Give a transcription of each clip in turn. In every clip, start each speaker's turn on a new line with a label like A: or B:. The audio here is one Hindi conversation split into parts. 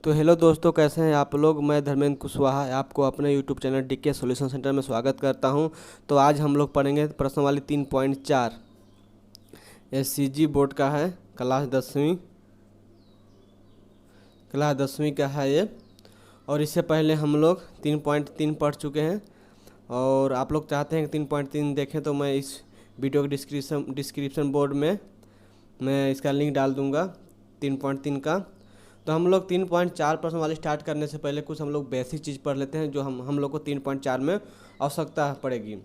A: तो हेलो दोस्तों, कैसे हैं आप लोग। मैं धर्मेंद्र कुशवाहा आपको अपने YouTube channel DK solution centre में स्वागत करता हूं। तो आज हम लोग पढ़ेंगे प्रश्नावली 3.4। एससीजी बोर्ड का है, क्लास 10वीं का है ये। और इससे पहले हम लोग 3.3 पढ़ चुके हैं। और आप लोग चाहते हैं कि 3.3 देखें तो मैं इस वीडियो के डिस्क्रिप्शन बोर्ड में मैं इसका लिंक डाल दूंगा 3.3 का। तो हम लोग 3.4 प्रश्नावली स्टार्ट करने से पहले कुछ हम लोग बेसिक चीज़ पढ़ लेते हैं जो हम लोग को 3.4 में आवश्यकता पड़ेगी,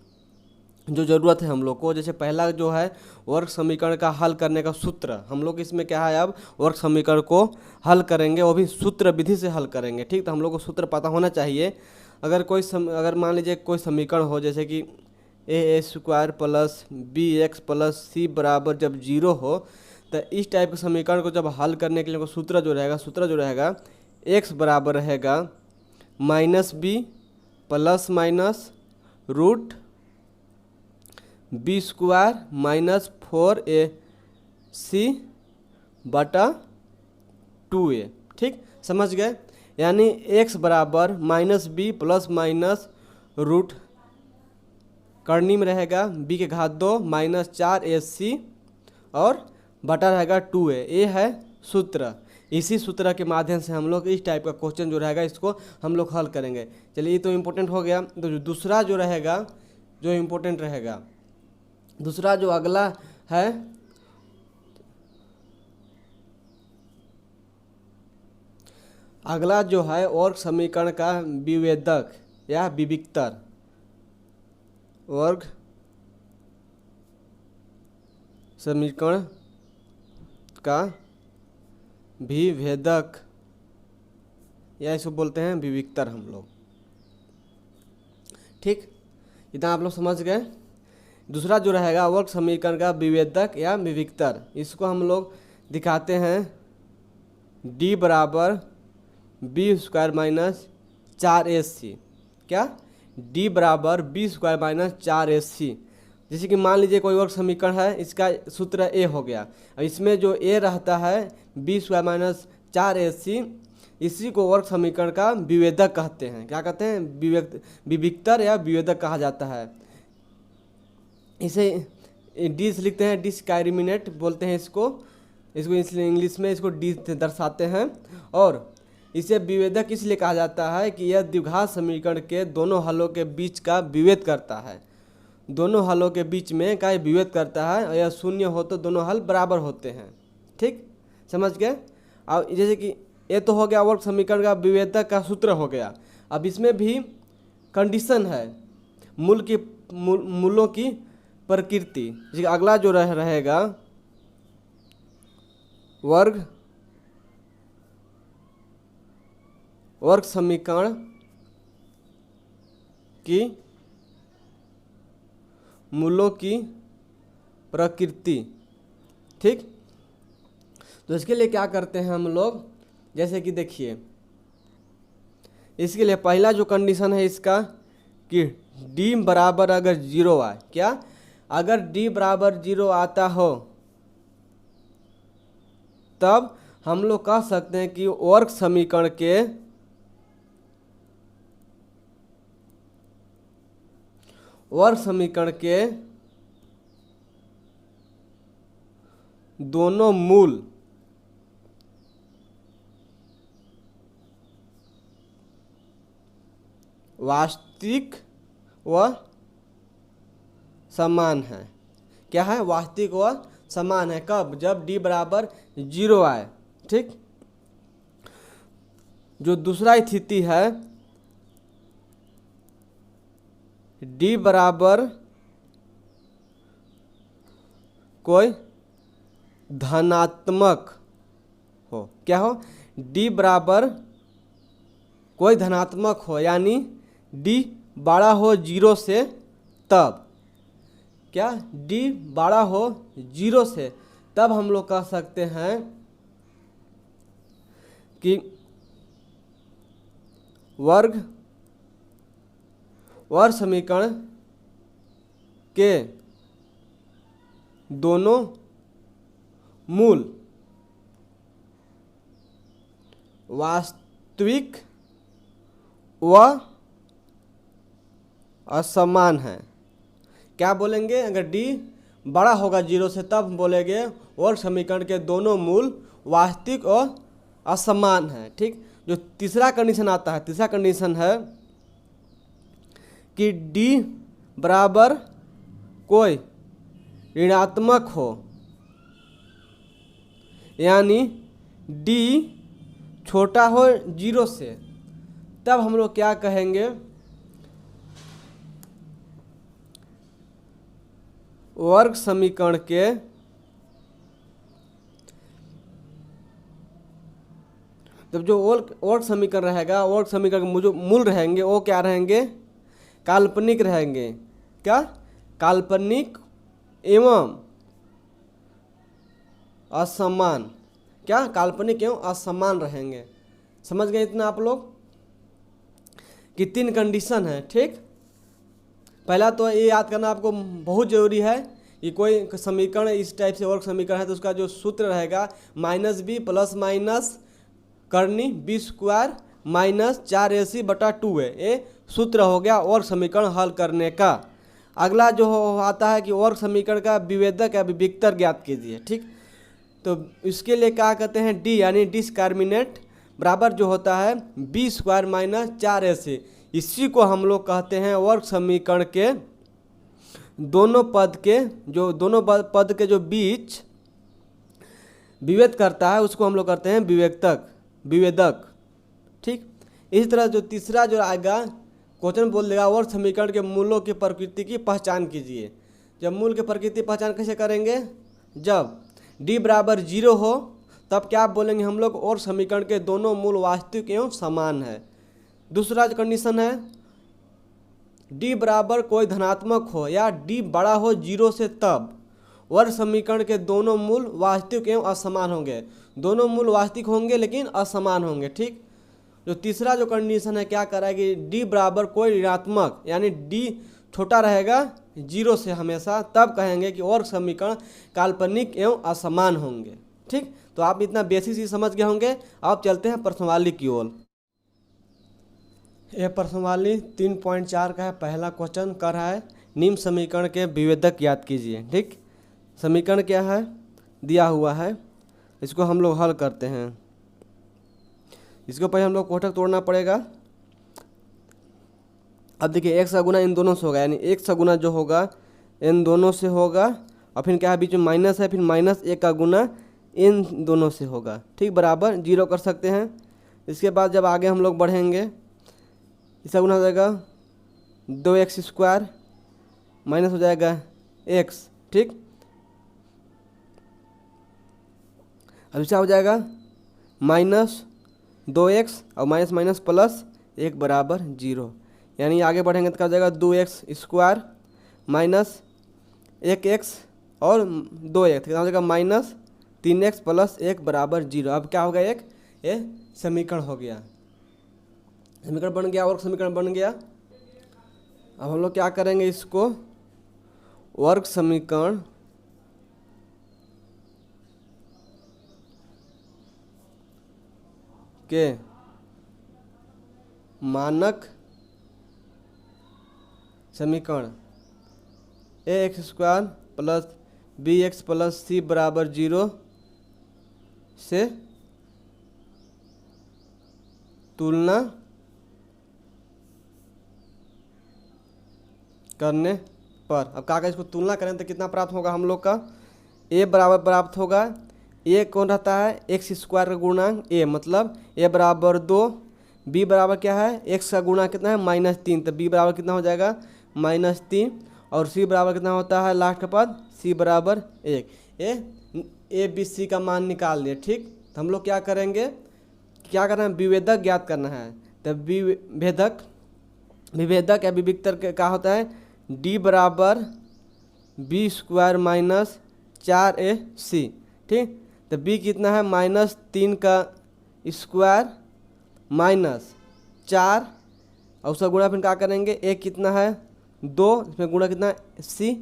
A: जो ज़रूरत है हम लोग को। जैसे पहला जो है वर्ग समीकरण का हल करने का सूत्र। हम लोग इसमें क्या है, अब वर्ग समीकरण को हल करेंगे, वो भी सूत्र विधि से हल करेंगे। ठीक, तो हम लोग को सूत्र पता होना चाहिए। अगर मान लीजिए कोई समीकरण हो, जैसे कि a² plus bx plus c बराबर जब 0 हो, तो इस टाइप के समीकरण को जब हल करने के लिए सूत्र जो रहेगा x बराबर रहेगा -b plus minus root b² minus 4ac बटा 2a। ठीक, समझ गए। यानी x बराबर -b प्लस माइनस रूट करनी में रहेगा b के घात 2 माइनस 4ac और बटा रहेगा 2a। ये है सूत्र। इसी सूत्र के माध्यम से हम लोग इस टाइप का क्वेश्चन जो रहेगा इसको हम लोग हल करेंगे। चलिए, ये तो इम्पोर्टेंट हो गया। तो जो दूसरा जो रहेगा, जो इम्पोर्टेंट रहेगा, दूसरा जो अगला है, अगला जो है वर्ग समीकरण का विभेदक या विविक्तर। वर्ग समीकरण का विभेदक या इसको बोलते हैं विविक्तर हम लोग। ठीक, इतना आप लोग समझ गए। दूसरा जो रहेगा वर्ग समीकरण का विभेदक या विविक्तर, इसको हम लोग दिखाते हैं d बराबर b² माइनस 4ac। क्या, d बराबर b² माइनस 4ac। जैसे कि मान लीजिए कोई वर्ग समीकरण है, इसका सूत्र a हो गया। अब इसमें जो a रहता है b² माइनस 4ac, इसी को वर्ग समीकरण का विभेदक कहते हैं। क्या कहते हैं? विविक्तर या विभेदक कहा जाता है। इसे डी से लिखते हैं, डिस्क्रिमिनेट बोलते हैं इसको इसलिए इंग्लिश में इसको डी से दर्शाते हैं। और इसे विभेदक इसलिए कहा जाता है कि यह द्विघात समीकरण के दोनों हलों के बीच का विभेद करता है। दोनों हलों के बीच में का विभेद करता है, और यह शून्य हो तो दोनों हल बराबर होते हैं। ठीक, समझ गए। अब जैसे कि ये तो हो गया वर्ग समीकरण का विभेदक का सूत्र हो गया। अब इसमें भी कंडीशन है, मूलों की प्रकृति। जैसे अगला जो रहेगा वर्ग समीकरण की मूलों की प्रकृति। ठीक, तो इसके लिए क्या करते हैं हम लोग, जैसे कि देखिए, इसके लिए पहला जो कंडीशन है इसका कि d बराबर अगर 0 आए, क्या, अगर d बराबर 0 आता हो तब हम लोग कह सकते हैं कि वर्ग समीकरण के दोनों मूल वास्तविक व समान है। क्या है? वास्तविक व समान है। कब? जब d बराबर 0 आए। ठीक, जो दूसरा स्थिति है, d बराबर कोई धनात्मक हो। क्या हो? d बराबर कोई धनात्मक हो, यानी d बड़ा हो 0 से, तब क्या, d बड़ा हो 0 से, तब हम लोग कह सकते हैं कि वर्ग समीकरण के दोनों मूल वास्तविक व असमान है। क्या बोलेंगे, अगर डी बड़ा होगा 0 से तब बोलेंगे वर्ग समीकरण के दोनों मूल वास्तविक और असमान है। ठीक, जो तीसरा कंडीशन आता है, तीसरा कंडीशन है कि डी बराबर कोई ऋणात्मक हो, यानी डी छोटा हो 0 से, तब हम लोग क्या कहेंगे, वर्ग समीकरण के जब जो वर्ग समीकरण रहेगा, वर्ग समीकरण के जो मूल रहेंगे वो क्या रहेंगे, काल्पनिक रहेंगे। क्या, काल्पनिक एवं असमान। क्या, काल्पनिक एवं असमान रहेंगे। समझ गए इतना आप लोग कि 3 कंडीशन है। ठीक, पहला तो ये याद करना आपको बहुत ज़रूरी है कि कोई समीकरण इस टाइप से वर्ग समीकरण है तो उसका जो सूत्र रहेगा -b प्लस माइनस करनी b स्क्वायर माइनस 4ac/2 है। ये सूत्र हो गया वर्ग समीकरण हल करने का। अगला जो आता है कि वर्ग समीकरण का विभेदक या विविक्तर ज्ञात कीजिए। ठीक, तो इसके लिए क्या कहते हैं, डी यानी डिस्क्रिमिनेंट बराबर जो होता है b स्क्वायर माइनस 4ac। इसी को हम लोग कहते हैं वर्ग समीकरण के दोनों पद के जो बीच विभेद करता है उसको हम लोग करते हैं विभेदक। ठीक, इसी तरह जो तीसरा जो आएगा क्वेश्चन बोल देगा वर्ग समीकरण के मूलों की प्रकृति की पहचान कीजिए। जब मूल की प्रकृति पहचान कैसे करेंगे, जब d बराबर 0 हो तब क्या बोलेंगे हम लोग, वर्ग समीकरण के दोनों मूल वास्तविक एवं समान है। दूसरा जो कंडीशन है, d बराबर कोई धनात्मक हो या d बड़ा हो 0 से तब वर्ग समीकरण के दोनों मूल वास्तविक एवं असमान होंगे। दोनों मूल वास्तविक होंगे लेकिन असमान होंगे। ठीक, जो तीसरा जो कंडीशन है क्या कराएगी, d बराबर कोई ऋणात्मक यानी d छोटा रहेगा 0 से हमेशा, तब कहेंगे कि वर्ग समीकरण काल्पनिक एवं असमान होंगे। ठीक, तो आप इतना बेसिक ही समझ गए होंगे। अब चलते हैं प्रश्नावली की ओर। यह प्रश्नावली 3.4 का है। पहला क्वेश्चन कर रहा है निम्न समीकरण के विभेदक ज्ञात कीजिए। ठीक, समीकरण क्या है दिया हुआ है, इसको हम लोग हल करते हैं। इसको पहले हम लोग कोष्ठक तोड़ना पड़ेगा। अब देखिए x का गुना इन दोनों से होगा, यानी x का गुना जो होगा इन दोनों से होगा, और फिर क्या है बीच में माइनस है, फिर -1 का गुना इन दोनों से होगा। ठीक, बराबर 0 कर सकते हैं। इसके बाद जब आगे हम लोग बढ़ेंगे, इसका गुना हो जाएगा 2x स्क्वायर माइनस हो जाएगा x। ठीक, अब इसका हो जाएगा -2x और माइनस माइनस प्लस 1 बराबर 0, यानी आगे बढ़ेंगे तो क्या हो जाएगा 2x स्क्वायर माइनस 1x और 2x, कितना हो जाएगा -3x प्लस 1 बराबर 0। अब क्या हो गया, ये समीकरण हो गया, समीकरण बन गया, वर्ग समीकरण बन गया। अब हम लोग क्या करेंगे, इसको वर्ग समीकरण के मानक समीकरण ax square plus bx plus c बराबर 0 से तुलना करने पर, अब क्या इसको तुलना करें तो कितना प्राप्त होगा हम लोग का, a बराबर प्राप्त होगा, a कौन रहता है x स्क्वायर का गुणांक a, मतलब a बराबर 2, b बराबर क्या है x का गुणा कितना है -3, तो b बराबर कितना हो जाएगा -3, और c बराबर कितना होता है लास्ट का पद c बराबर 1। a b c का मान निकाल लिए। ठीक, तो हम लोग क्या करेंगे, क्या करना है, विभेदक ज्ञात करना है। तो विभेदक या विविक्तर क्या होता है, d बराबर b स्क्वायर माइनस 4ac। ठीक, तो b कितना है -3 का स्क्वायर माइनस 4, और उसका गुणा फिर क्या करेंगे, a कितना है 2, इसमें गुणा कितना है c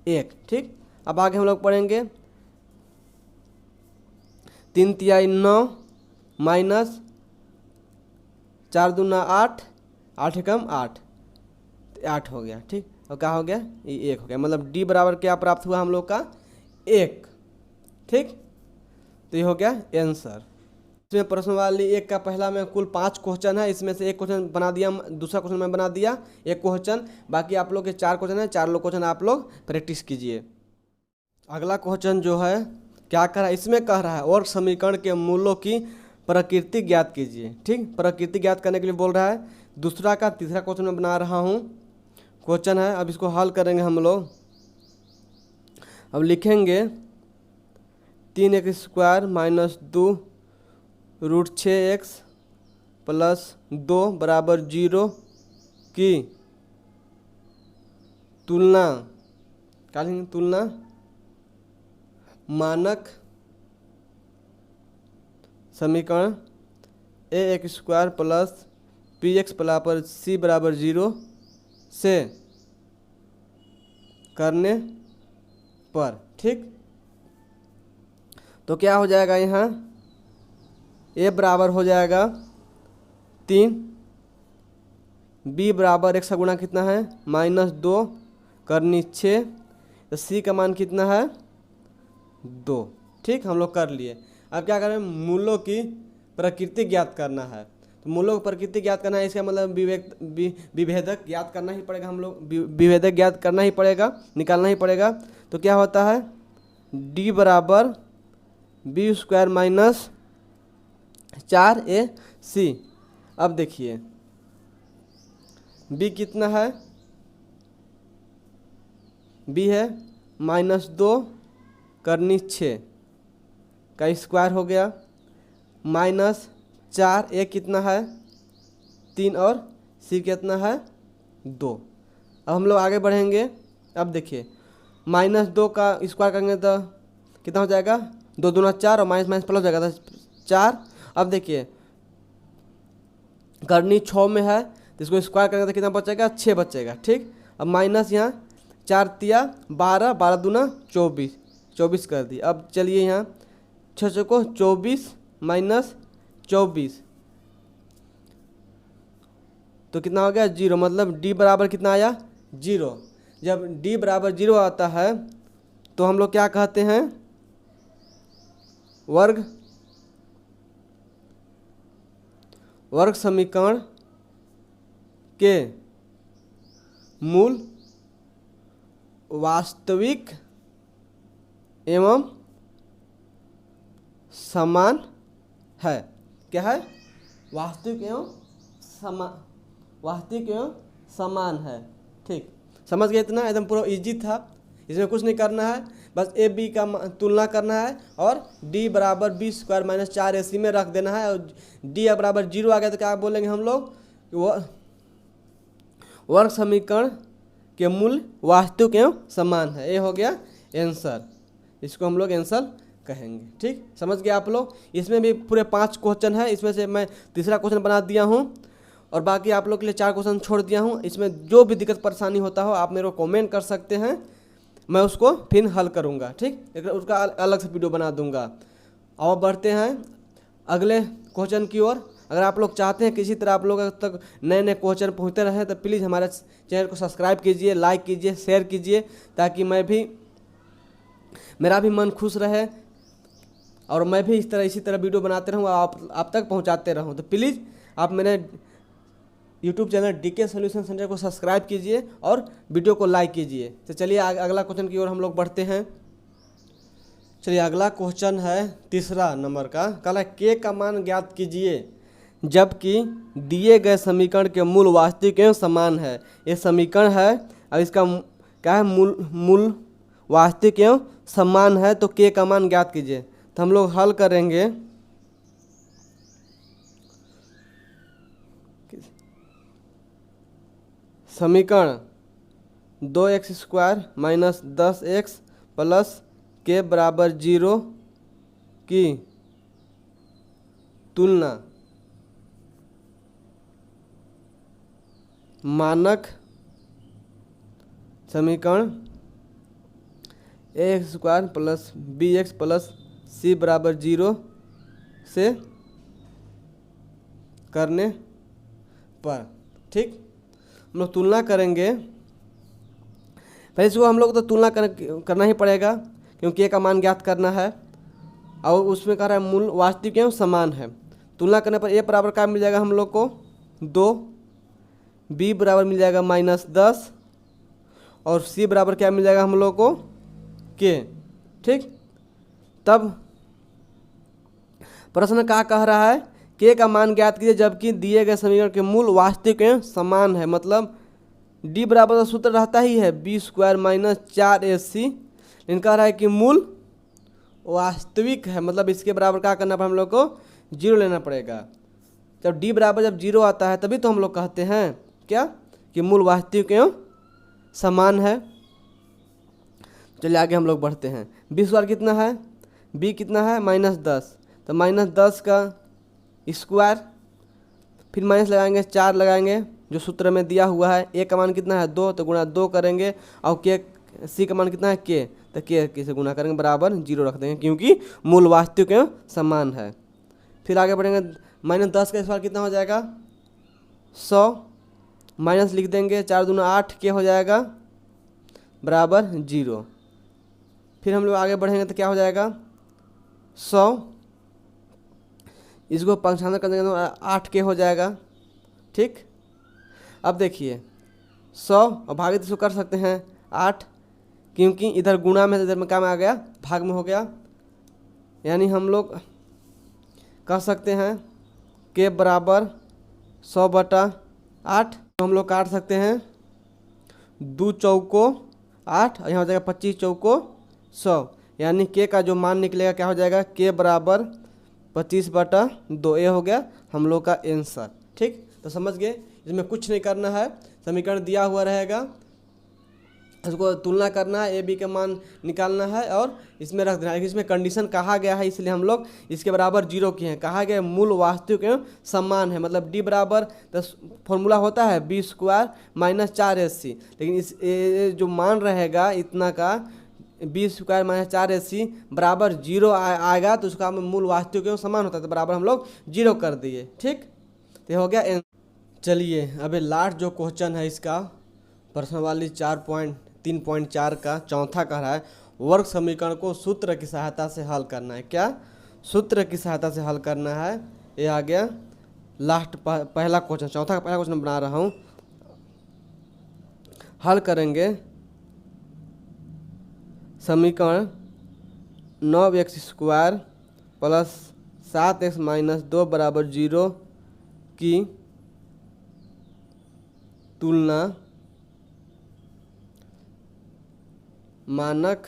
A: 1। ठीक, अब आगे हम लोग पढ़ेंगे 3 तिहाई 9 माइनस 4 दूना 8, 8 एकम 8, 8 हो गया। ठीक, और क्या हो गया, ये 1 हो गया। मतलब डी बराबर क्या प्राप्त हुआ हम लोग का, 1। ठीक, तो ये हो गया आंसर। इसमें प्रश्नावली 1 का पहला में कुल 5 क्वेश्चन है, इसमें से एक क्वेश्चन बना दिया, दूसरा क्वेश्चन मैं बना दिया, एक क्वेश्चन, बाकी आप लोग के 4 क्वेश्चन है, 4 लोग क्वेश्चन आप लोग प्रैक्टिस कीजिए। अगला क्वेश्चन जो है क्या कर रहा है, इसमें कह रहा है वर्ग समीकरण के मूलों की प्रकृति ज्ञात कीजिए। ठीक, प्रकृति ज्ञात करने के लिए बोल रहा है। दूसरा का तीसरा क्वेश्चन मैं बना रहा हूँ, क्वेश्चन है, अब इसको हल करेंगे हम लोग। अब लिखेंगे 3x² minus 2 root 6x plus 2 बराबर 0 की तुलना, क्या लिखेंगे, तुलना मानक समीकरण ax² प्लस px बराबर c बराबर 0 से करने पर। ठीक, तो क्या हो जाएगा, यहाँ a बराबर हो जाएगा 3, b बराबर x का गुणा कितना है -2 करनी 6, तो c का मान कितना है 2। ठीक, हम लोग कर लिए। अब क्या करें, मूलों की प्रकृति ज्ञात करना है। तो मूलों की प्रकृति ज्ञात करना है, इसका मतलब विभेदक ज्ञात करना ही पड़ेगा, हम लोग विभेदक ज्ञात करना ही पड़ेगा, निकालना ही पड़ेगा। तो क्या होता है, d बराबर b² माइनस 4ac। अब देखिए b कितना है, b है -2 करनी 6 का स्क्वायर हो गया, -4, a कितना है 3 और c कितना है 2। अब हम लोग आगे बढ़ेंगे। अब देखिए -2 का स्क्वायर करेंगे तो कितना हो जाएगा, 2 दूना 4 और माइनस माइनस प्लस हो जाएगा 4। अब देखिए करनी 6 में है, तो इसको स्क्वायर करेंगे तो कितना बचेगा, 6 बचेगा। ठीक, अब माइनस यहाँ 4 तिया 12, 12 दूना 24, 24 कर दी। अब चलिए यहाँ 6 को 24 माइनस 24, तो कितना हो गया 0। मतलब d बराबर कितना आया 0। जब d बराबर 0 आता है तो हम लोग क्या कहते हैं, वर्ग समीकरण के मूल वास्तविक एवं समान है। क्या है, वास्तविक एवं समान है। ठीक, समझ गए, इतना एकदम पूरा इजी था, इसमें कुछ नहीं करना है, बस ए बी का तुलना करना है और d बराबर b² माइनस 4ac में रख देना है। और d बराबर 0 आ गया तो क्या बोलेंगे हम लोग, वर्ग समीकरण के मूल वास्तविक एवं समान है। ये हो गया आंसर, इसको हम लोग आंसर कहेंगे। ठीक, समझ गए आप लोग। इसमें भी पूरे 5 क्वेश्चन है, इसमें से मैं तीसरा क्वेश्चन बना दिया हूँ और बाकी आप लोग के लिए 4 क्वेश्चन छोड़ दिया हूँ। इसमें जो भी दिक्कत परेशानी होता हो आप मेरे को कमेंट कर सकते हैं, मैं उसको फिर हल करूँगा। ठीक, उसका अलग से वीडियो बना दूँगा। और बढ़ते हैं अगले क्वेश्चन की ओर। अगर आप लोग चाहते हैं कि इसी तरह आप लोग तक नए नए क्वेश्चन पहुँचते रहें तो प्लीज़ हमारे चैनल को सब्सक्राइब कीजिए, लाइक कीजिए, शेयर कीजिए, ताकि मेरा भी मन खुश रहे और मैं भी इसी तरह वीडियो बनाते रहूँ, आप तक पहुँचाते रहूँ। तो प्लीज़ आप मेरे YouTube channel DK solution centre को सब्सक्राइब कीजिए और वीडियो को लाइक कीजिए। तो चलिए अगला क्वेश्चन की ओर हम लोग बढ़ते हैं। चलिए अगला क्वेश्चन है तीसरा नंबर का, कल है k का मान ज्ञात कीजिए जबकि दिए गए समीकरण के मूल वास्तविक एवं समान है। ये समीकरण है, अब इसका क्या है, मूल वास्तविक एवं समान है, तो k का मान ज्ञात कीजिए। तो हम लोग हल करेंगे। समीकरण 2x² minus 10x plus k बराबर 0 की तुलना मानक समीकरण ax² plus bx plus c बराबर 0 से करने पर। ठीक, हम लोग तुलना करेंगे। पहले इसको हम लोग तो तुलना करना ही पड़ेगा क्योंकि ए का मान ज्ञात करना है और उसमें कह रहा है मूल वास्तविक एवं समान है। तुलना करने पर ए बराबर क्या मिल जाएगा हम लोग को 2, बी बराबर मिल जाएगा -10 और सी बराबर क्या मिल जाएगा हम लोग को के। ठीक, तब प्रश्न क्या कह रहा है, के का मान ज्ञात कीजिए जबकि दिए गए समीकरण के मूल वास्तविक एवं समान है। मतलब डी बराबर का सूत्र रहता ही है b² - 4ac, लेकिन कह रहा है कि मूल वास्तविक है। मतलब इसके बराबर क्या करना पड़ेगा हम लोग को 0 लेना पड़ेगा। जब डी बराबर जब 0 आता है तभी तो हम लोग कहते हैं क्या कि मूल वास्तविक एवं समान है। चलिए आगे हम लोग बढ़ते हैं। b² कितना है, b कितना है -10, तो -10 का स्क्वायर, फिर माइनस लगाएंगे 4 लगाएंगे जो सूत्र में दिया हुआ है। ए का मान कितना है 2, तो गुणा 2 करेंगे और के सी का मान कितना है के, तो के से गुणा करेंगे बराबर 0 रख देंगे क्योंकि मूल वास्तविक एवं समान है। फिर आगे बढ़ेंगे, -10 का स्क्वायर कितना हो जाएगा 100, माइनस लिख देंगे 4 दूना 8 के हो जाएगा बराबर 0। फिर हम लोग आगे बढ़ेंगे तो क्या हो जाएगा 100, इसको 95 कर देंगे तो 8 के हो जाएगा। ठीक, अब देखिए 100 और भागित इसको कर सकते हैं 8 क्योंकि इधर गुणा में इधर में क्या में आ गया भाग में हो गया, यानी हम लोग कह सकते हैं के बराबर 100/8। तो हम लोग काट सकते हैं 2 चौको 8 और यहाँ हो जाएगा 25 चौको 100, यानी के का जो मान निकलेगा क्या हो जाएगा के बराबर 25/2। ये हो गया हम लोग का आंसर। ठीक, तो समझ गए, इसमें कुछ नहीं करना है, समीकरण दिया हुआ रहेगा, उसको तुलना करना है, ए बी का मान निकालना है और इसमें रख देना है। इसमें कंडीशन कहा गया है इसलिए हम लोग इसके बराबर 0 किए हैं। कहा गया मूल वास्तविक एवं समान है, मतलब डी बराबर फॉर्मूला होता है b² - 4ac, लेकिन इस जो मान रहेगा इतना का b² - 4ac बराबर 0 आएगा तो उसका मूल वास्तविक एवं समान होता है, तो बराबर हम लोग 0 कर दिए। ठीक, तो हो गया। चलिए अभी लास्ट जो क्वेश्चन है इसका प्रश्नावली 4.3.4 का चौथा कह रहा है वर्ग समीकरण को सूत्र की सहायता से हल करना है। क्या सूत्र की सहायता से हल करना है, ये आ गया लास्ट पहला क्वेश्चन, चौथा का पहला क्वेश्चन बना रहा हूँ। हल करेंगे समीकरण 9x² + 7x - 2 बराबर 0 की तुलना मानक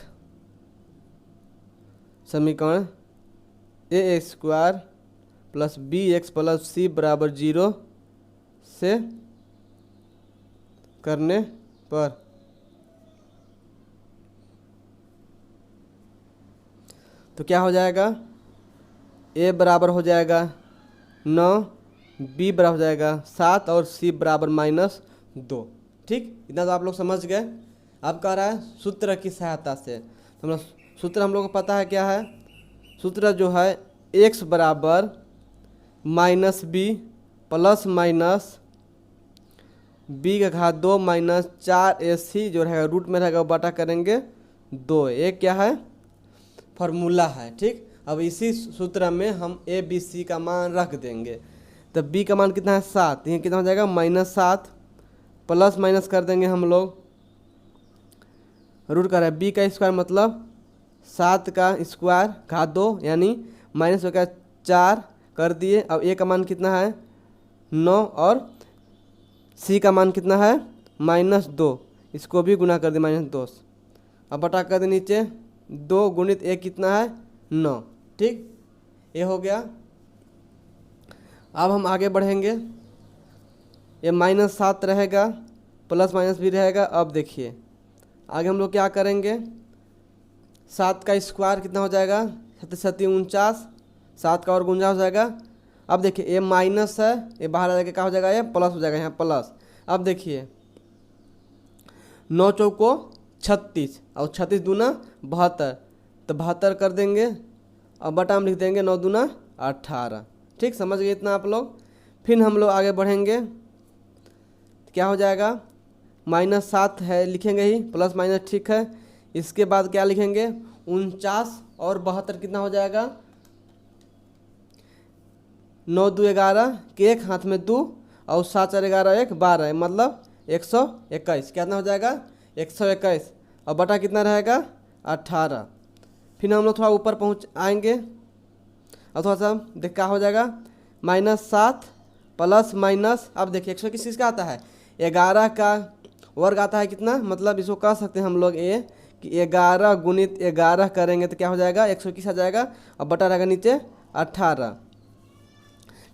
A: समीकरण ax² + bx + c बराबर 0 से करने पर तो क्या हो जाएगा, a बराबर हो जाएगा 9, b बराबर हो जाएगा 7 और c बराबर -2। ठीक, इतना तो आप लोग समझ गए। अब कह रहा है सूत्र की सहायता से, तो हम लोग सूत्र हम लोग को पता है क्या है, सूत्र जो है x बराबर -b + b का घात 2 - 4ac जो रहेगा रूट में रहेगा वो बटा करेंगे 2। ये क्या है फॉर्मूला है। ठीक, अब इसी सूत्र में हम a b c का मान रख देंगे, तो b का मान कितना है 7, ये कितना हो जाएगा -7, प्लस माइनस कर देंगे हम लोग, रूट कर रहा है b का स्क्वायर मतलब 7 का स्क्वायर घात 2 यानी माइनस हो गया 4 कर दिए। अब a का मान कितना है 9 और c का मान कितना है -2, इसको भी गुना कर दिए -2। अब बटा कर दे नीचे 2 गुणित a कितना है 9। ठीक, ये हो गया। अब हम आगे बढ़ेंगे, ये -7 रहेगा प्लस माइनस भी रहेगा। अब देखिए आगे हम लोग क्या करेंगे, 7 का स्क्वायर कितना हो जाएगा 7 × 49, 7 का और 49 हो जाएगा। अब देखिए ये माइनस है, ये बाहर आ जाएगा क्या हो जाएगा ये प्लस हो जाएगा यहाँ प्लस। अब देखिए 9 चौको 36 और 36 दूना 72, तो 72 कर देंगे। अब बटा में लिख देंगे 9 दूना 18। ठीक, समझ गए इतना आप लोग। फिर हम लोग आगे बढ़ेंगे, क्या हो जाएगा, -7 है लिखेंगे ही, प्लस माइनस ठीक है। इसके बाद क्या लिखेंगे, 49 और 72 कितना हो जाएगा, 9 2 11 के एक हाथ में 2 और 7 4 11 1 12 मतलब 121। कितना हो जाएगा 121 और बटा कितना रहेगा 18। फिर हम लोग थोड़ा ऊपर पहुँच आएंगे और थोड़ा सा देख क्या हो जाएगा, -7 प्लस माइनस, अब देखिए 121 किसका आता है, 11 का वर्ग आता है कितना, मतलब इसको कह सकते हैं हम लोग ये कि 11 गुणित 11 करेंगे तो क्या हो जाएगा 121 आ जाएगा और बटा रहेगा नीचे 18।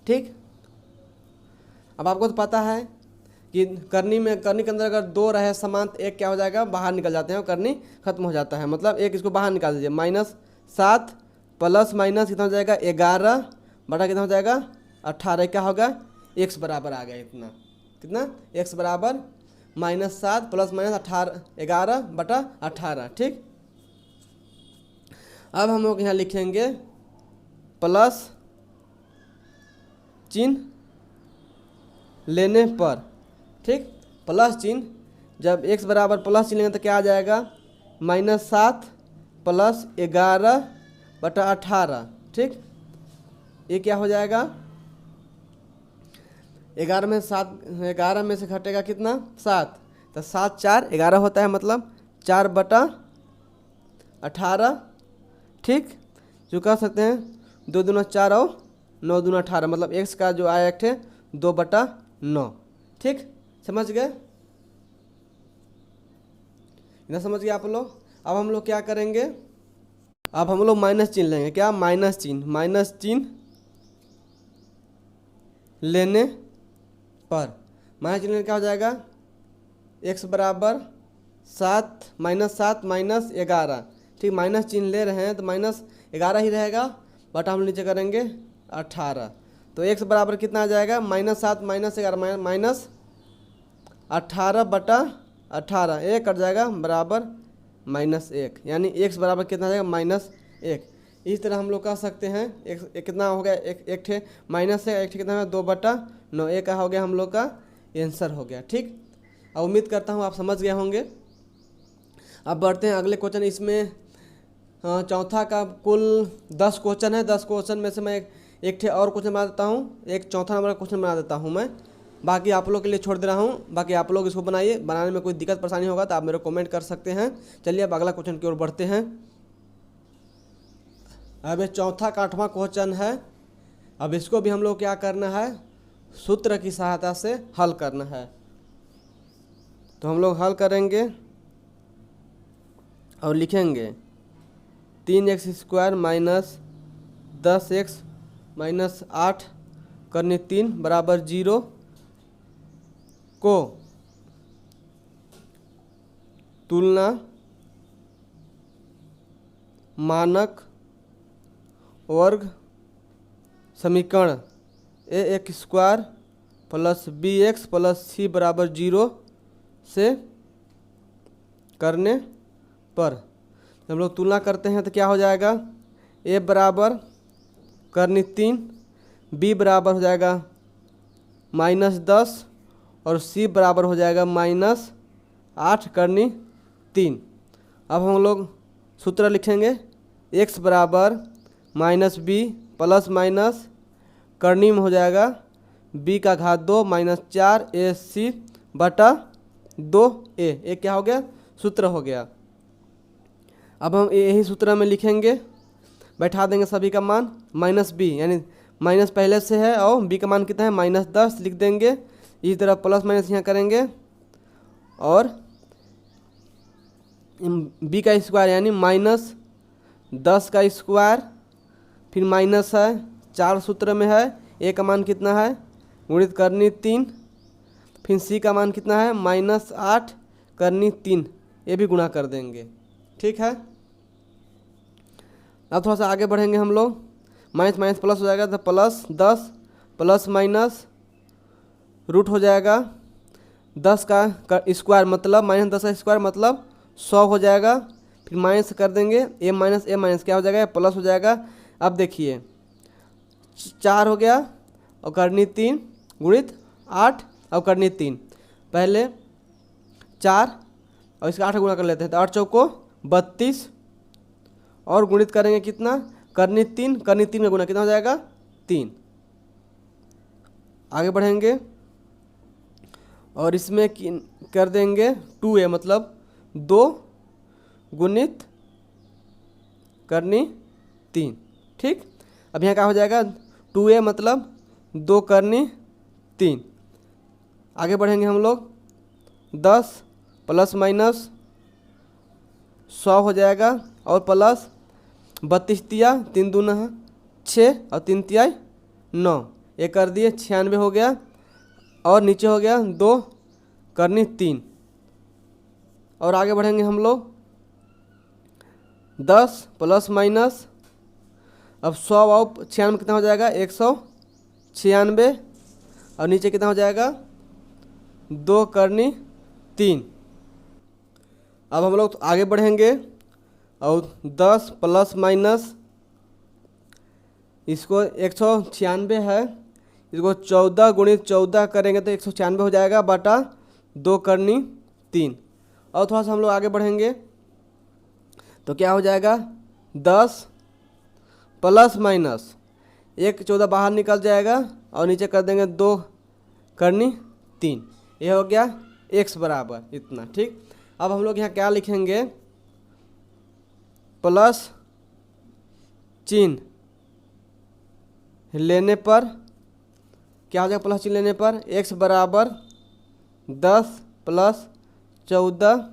A: ठीक, अब आपको तो पता है कि करनी के अंदर अगर 2 रहे समान तो एक क्या हो जाएगा बाहर निकल जाते हैं और करनी खत्म हो जाता है, मतलब एक इसको बाहर निकाल दीजिए। -7 प्लस माइनस कितना हो जाएगा 11 बटा कितना हो जाएगा 18, क्या होगा x बराबर आ गया इतना, कितना x बराबर -7 प्लस माइनस 18 11 बटा 18। ठीक, अब हम लोग यहाँ लिखेंगे प्लस चिन्ह लेने पर। ठीक, प्लस चिन्ह जब x बराबर प्लस चिन्ह लेंगे तो क्या आ जाएगा, -7 प्लस 11 बटा 18। ठीक, ये क्या हो जाएगा, 11 में से घटेगा कितना 7, तो 7 4 11 होता है, मतलब 4 बटा 18। ठीक, जो कह सकते हैं 2 दूना 4 और 9 दूना 18, मतलब x का जो आया एक 2 बटा 9। ठीक, समझ गए, इतना समझ गए आप लोग। अब हम लोग क्या करेंगे, अब हम लोग माइनस चिन्ह लेंगे, क्या माइनस चिन्ह लेने पर, माइनस चिन्ह क्या हो जाएगा, x बराबर 7 -7 -11। ठीक, माइनस चिन्ह ले रहे हैं तो -11 ही रहेगा, बटा हम नीचे करेंगे 18, तो x बराबर कितना आ जाएगा, -7 -11 -18 बटा 18, एक कट जाएगा बराबर -1, यानी x बराबर कितना आ जाएगा -1। इस तरह हम लोग कह सकते हैं एक कितना हो गया, एक ठे माइनस है, एक ठे कितना है 2 बटा 9, एक का हो गया हम लोग का आंसर हो गया। ठीक, अब उम्मीद करता हूँ आप समझ गए होंगे। अब बढ़ते हैं अगले क्वेश्चन, इसमें चौथा का कुल 10 क्वेश्चन है। 10 क्वेश्चन में से मैं एक ठे और क्वेश्चन बना देता हूँ, एक चौथा नंबर का क्वेश्चन बना देता हूँ मैं, बाकी आप लोग के लिए छोड़ दे रहा हूँ। बाकी आप लोग इसको बनाइए, बनाने में कोई दिक्कत परेशानी होगा तो आप मेरे को कमेंट कर सकते हैं। चलिए अब अगला क्वेश्चन की ओर बढ़ते हैं। अब ये चौथा का 8वां क्वेश्चन है। अब इसको भी हम लोग क्या करना है, सूत्र की सहायता से हल करना है। तो हम लोग हल करेंगे और लिखेंगे 3x² माइनस 10x माइनस 8 करने 3 बराबर 0 को तुलना मानक वर्ग समीकरण ax² plus bx plus c बराबर 0 से करने पर। हम लोग तुलना करते हैं तो क्या हो जाएगा, a बराबर करनी 3, b बराबर हो जाएगा -10 और c बराबर हो जाएगा -8 करनी 3। अब हम लोग सूत्र लिखेंगे, x बराबर -b प्लस माइनस करनी में हो जाएगा b का घात 2 -4 ac बटा 2a। ये क्या हो गया, सूत्र हो गया। अब हम यही सूत्र में लिखेंगे, बैठा देंगे सभी का मान, -b यानी माइनस पहले से है और b का मान कितना है -10 लिख देंगे। इसी तरह प्लस माइनस यहाँ करेंगे और b का स्क्वायर यानी -10 का स्क्वायर, फिर माइनस है 4 सूत्र में है, a का मान कितना है गुणित करनी 3, फिर c का मान कितना है -8 करनी 3, ये भी गुणा कर देंगे। ठीक है, अब थोड़ा सा आगे बढ़ेंगे हम लोग, माइनस माइनस प्लस हो जाएगा तो +10 प्लस माइनस रूट हो जाएगा 10 का स्क्वायर मतलब -10 का स्क्वायर मतलब 100 हो जाएगा। फिर माइनस कर देंगे, a माइनस क्या हो जाएगा, प्लस हो जाएगा। अब देखिए 4 हो गया और करनी 3 गुणित 8 और करनी 3, पहले 4 और इसका 8 गुणा कर लेते हैं, तो 8 चौको 32 और गुणित करेंगे कितना, करनी 3, करनी 3 का गुना कितना हो जाएगा 3। आगे बढ़ेंगे और इसमें कर देंगे 2a मतलब 2 गुणित करनी 3। ठीक, अब यहाँ क्या हो जाएगा 2a मतलब 2 करनी 3। आगे बढ़ेंगे हम लोग 10 प्लस माइनस 100 हो जाएगा और प्लस 32 तिया 3 दूना 6 और 3 तिया 9, ये कर दिए 96 हो गया और नीचे हो गया 2 करनी 3। और आगे बढ़ेंगे हम लोग 10 प्लस माइनस अब 100 और 96 कितना हो जाएगा 196 और नीचे कितना हो जाएगा 2 करनी 3। अब हम लोग आगे बढ़ेंगे और 10 प्लस माइनस इसको 196 है, इसको 14 गुणित 14 करेंगे तो 196 हो जाएगा बटा 2 करनी 3। और थोड़ा सा हम लोग आगे बढ़ेंगे तो क्या हो जाएगा 10 प्लस माइनस 14 बाहर निकल जाएगा और नीचे कर देंगे 2 करनी 3, ये हो गया x बराबर इतना। ठीक, अब हम लोग यहाँ क्या लिखेंगे, प्लस चिन्ह लेने पर क्या हो जाएगा, प्लस चिन्ह लेने पर x बराबर 10 प्लस 14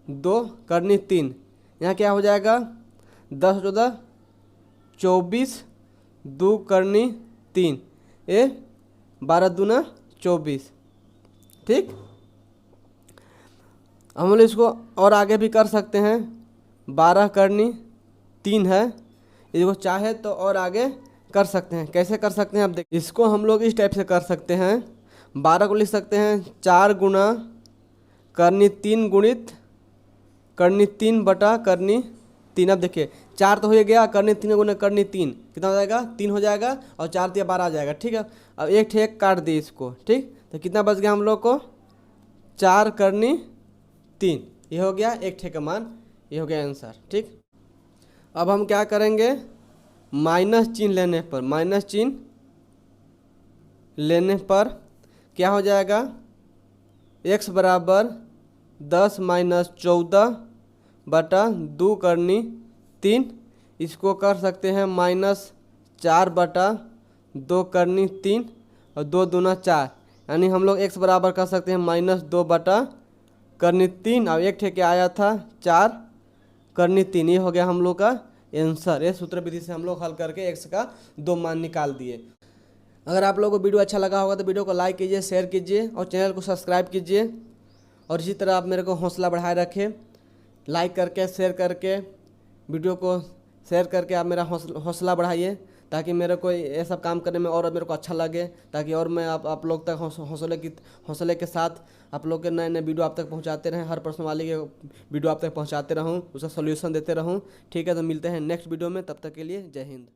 A: 2 करनी 3, यहाँ क्या हो जाएगा 10 14 24 2 करनी 3, ये 12 दूना 24। ठीक, हम लोग इसको और आगे भी कर सकते हैं, 12 करनी 3 है, इसको चाहे तो और आगे कर सकते हैं। कैसे कर सकते हैं, अब देखिए इसको हम लोग इस टाइप से कर सकते हैं, 12 को लिख सकते हैं 4 गुना करनी 3 गुणित करनी 3 बटा करनी 3। अब देखिए 4 तो हो गया, करनी 3 गुना करनी 3 कितना हो जाएगा 3 हो जाएगा और 4 तिया 12 आ जाएगा। ठीक है, अब एक ठेक काट दी इसको। ठीक, तो कितना बच गया हम लोग को 4 करनी 3, ये हो गया एक ठेक का मान, ये हो गया आंसर। ठीक, अब हम क्या करेंगे, माइनस चिन्ह लेने पर, माइनस चिन्ह लेने पर क्या हो जाएगा x बराबर 10 माइनस 14 बटा 2 करनी 3। इसको कर सकते हैं -4 बटा 2 करनी 3 और 2 दूना 4, यानी हम लोग x बराबर कर सकते हैं -2 बटा करनी 3 और एक ठेके आया था 4 करनी 3। ये हो गया हम लोग का आंसर। ये सूत्र विधि से हम लोग हल करके x का 2 मान निकाल दिए। अगर आप लोगों को वीडियो अच्छा लगा होगा तो वीडियो को लाइक कीजिए, शेयर कीजिए और चैनल को सब्सक्राइब कीजिए। और इसी तरह आप मेरे को हौसला बढ़ाए रखें, लाइक करके शेयर करके वीडियो को शेयर करके आप मेरा हौसला बढ़ाइए, ताकि मेरे को ये सब काम करने में और मेरे को अच्छा लगे, ताकि और मैं आप लोग तक हौसले के साथ आप लोग के नए नए वीडियो आप तक पहुंचाते रहें, हर प्रश्न वाले के वीडियो आप तक पहुंचाते रहूं, उसका सॉल्यूशन देते रहूं। ठीक है, तो मिलते हैं नेक्स्ट वीडियो में, तब तक के लिए जय हिंद।